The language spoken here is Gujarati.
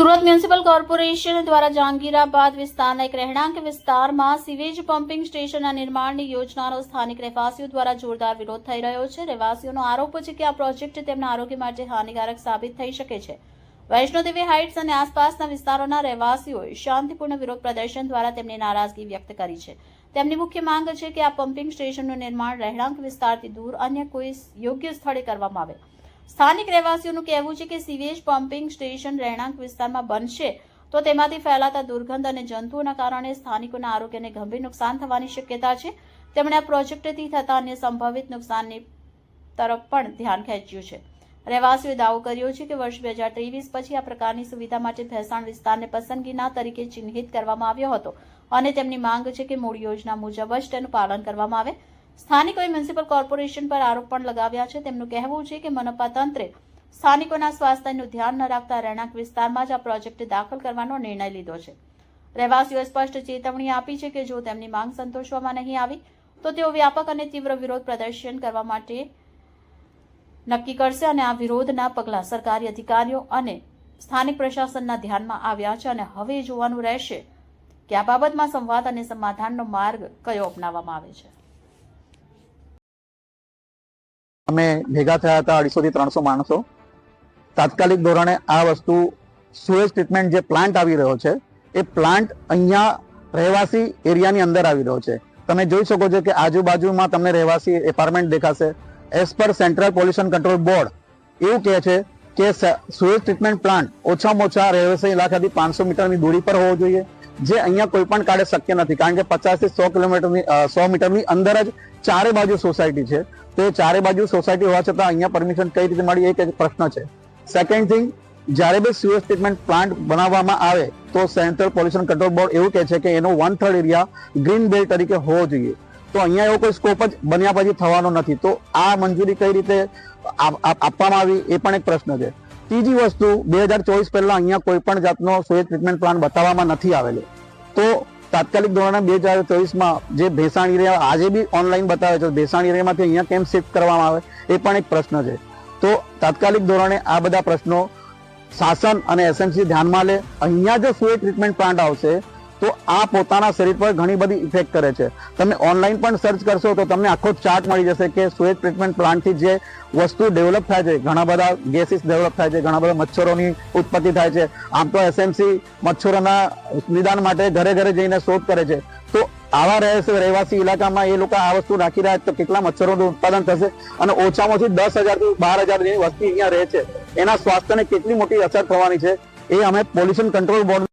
સુરત મ્યુનિસિપલ કોર્પોરેશન દ્વારા જહાંગીરાબાદ વિસ્તારના એક રહેણાંક વિસ્તારમાં સીવેજ પમ્પિંગ સ્ટેશનના નિર્માણની યોજનાનો સ્થાનિક રહેવાસીઓ દ્વારા જોરદાર વિરોધ થઈ રહ્યો છે। રહેવાસીઓનો આરોપ છે કે આ પ્રોજેક્ટ તેમના આરોગ્ય માટે હાનિકારક સાબિત થઈ શકે છે। વૈષ્ણોદેવી હાઇટ્સ અને આસપાસના વિસ્તારોના રહેવાસીઓએ શાંતિપૂર્ણ વિરોધ પ્રદર્શન દ્વારા તેમની નારાજગી વ્યક્ત કરી છે। તેમની મુખ્ય માંગ છે કે આ પમ્પિંગ સ્ટેશનનું નિર્માણ રહેણાંક વિસ્તારથી દૂર અન્ય કોઈ યોગ્ય સ્થળે કરવામાં આવે। સ્થાનિક રહેવાસીઓનું કહેવું છે કે સીવેજ પમ્પિંગ સ્ટેશન રહેણાંક વિસ્તારમાં બનશે તો તેમાંથી ફેલાતા દુર્ગંધ અને જંતુઓના કારણે સ્થાનિકોના આરોગ્યને ગંભીર નુકસાન થવાની શક્યતા છે। તેમણે આ પ્રોજેક્ટથી થતા અન્ય સંભવિત નુકસાનની તરફ પણ ધ્યાન ખેંચ્યું છે। રહેવાસીઓએ દાવો કર્યો છે કે વર્ષ 2023 પછી આ પ્રકારની સુવિધા માટે ભેસાણ વિસ્તારને પસંદગીના તરીકે ચિહ્નિત કરવામાં આવ્યો હતો અને તેમની માંગ છે કે મૂળ યોજના મુજબ જ તેનું પાલન કરવામાં આવે। સ્થાનિકોએ મ્યુનિસિપલ કોર્પોરેશન પર આરોપ પણ લગાવ્યા છે। તેમનું કહેવું છે કે મનપા તંત્રે સ્થાનિકોના સ્વાસ્થ્યનું ધ્યાન ન રાખતા રહેણાંક વિસ્તારમાં જ આ પ્રોજેક્ટ દાખલ કરવાનો નિર્ણય લીધો છે। રહેવાસીઓએ સ્પષ્ટ ચેતવણી આપી છે કે જો તેમની માંગ સંતોષવામાં નહીં આવી તો તેઓ વ્યાપક અને તીવ્ર વિરોધ પ્રદર્શન કરવા માટે નક્કી કરશે અને આ વિરોધના પગલાં સરકારી અધિકારીઓ અને સ્થાનિક પ્રશાસનના ધ્યાનમાં આવ્યા છે અને હવે જોવાનું રહેશે કે આ બાબતમાં સંવાદ અને સમાધાનનો માર્ગ કયો અપનાવવામાં આવે છે। અમે ભેગા થયા હતા 250 થી 300 માણસો। તાત્કાલિક ધોરણે આ વસ્તુ સુએજ ટ્રીટમેન્ટ જે પ્લાન્ટ આવી રહ્યો છે એ પ્લાન્ટ અહીંયા રહેવાસી એરિયાની અંદર આવી રહ્યો છે। તમે જોઈ શકો છો કે આજુબાજુમાં તમને રહેવાસી એપાર્ટમેન્ટ દેખાશે। As per central pollution control board એવું કહે છે કે સુએજ ટ્રીટમેન્ટ પ્લાન્ટ ઓછામાં ઓછા રહેવાસી ઇલાકાથી 500 મીટરની દૂરી પર હોવો જોઈએ, જે અહીંયા કોઈ પણ કાળે શક્ય નથી, કારણ કે 50 થી 100 મીટરની અંદર જ ચારે બાજુ સોસાયટી છે। તો એ ચારે બાજુ સોસાયટી હોવા છતાં અહીંયા પરમિશન કઈ રીતે મળી, એક પ્રશ્ન છે। સેકન્ડ થિંગ, જ્યારે બી સુએજ ટ્રીટમેન્ટ પ્લાન્ટ બનાવવામાં આવે તો સેન્ટ્રલ પોલ્યુશન કંટ્રોલ બોર્ડ એવું કહે છે કે એનો 1/3 એરિયા ગ્રીન બેલ્ટ તરીકે હોવો જોઈએ। તો અહીંયા એવો કોઈ સ્કોપ જ બન્યા પછી થવાનો નથી। તો આ મંજૂરી કઈ રીતે આપવામાં આવી એ પણ એક પ્રશ્ન છે। ત્રીજી વસ્તુ, 2024 પહેલા અહીંયા કોઈ પણ જાતનો સુએજ ટ્રીટમેન્ટ પ્લાન્ટ બતાવવામાં નથી આવેલો। તો તાત્કાલિક ધોરણે 2024માં જે ભેસાણ એરિયા આજે બી ઓનલાઈન બતાવે છે, ભેસાણ એરિયામાંથી અહીંયા કેમ શિફ્ટ કરવામાં આવે એ પણ એક પ્રશ્ન છે। તો તાત્કાલિક ધોરણે આ બધા પ્રશ્નો શાસન અને એસએમસી ધ્યાનમાં લે। અહીંયા જો સુએજ ટ્રીટમેન્ટ પ્લાન્ટ આવશે તો આ પોતાના શરીર પર ઘણી બધી ઇફેક્ટ કરે છે। તમે ઓનલાઈન પણ સર્ચ કરશો તો તમને આખો ચાર્ટ મળી જશે કે સુએજ ટ્રીટમેન્ટ પ્લાન્ટથી જે વસ્તુ ડેવલપ થાય છે, ઘણા બધા ગેસીસ ડેવલપ થાય છે, ઘણા બધા મચ્છરોની ઉત્પત્તિ થાય છે। આમ તો એસએમસી મચ્છરોના નિદાન માટે ઘરે ઘરે જઈને શોધ કરે છે। તો આવા રહેવાસી ઇલાકામાં એ લોકો આ વસ્તુ નાખી રહ્યા તો કેટલા મચ્છરોનું ઉત્પાદન થશે અને ઓછામાં ઓછી 10,000 થી 12,000 જેવી વસ્તી અહીંયા રહે છે, એના સ્વાસ્થ્યને કેટલી મોટી અસર થવાની છે એ અમે પોલ્યુશન કંટ્રોલ બોર્ડ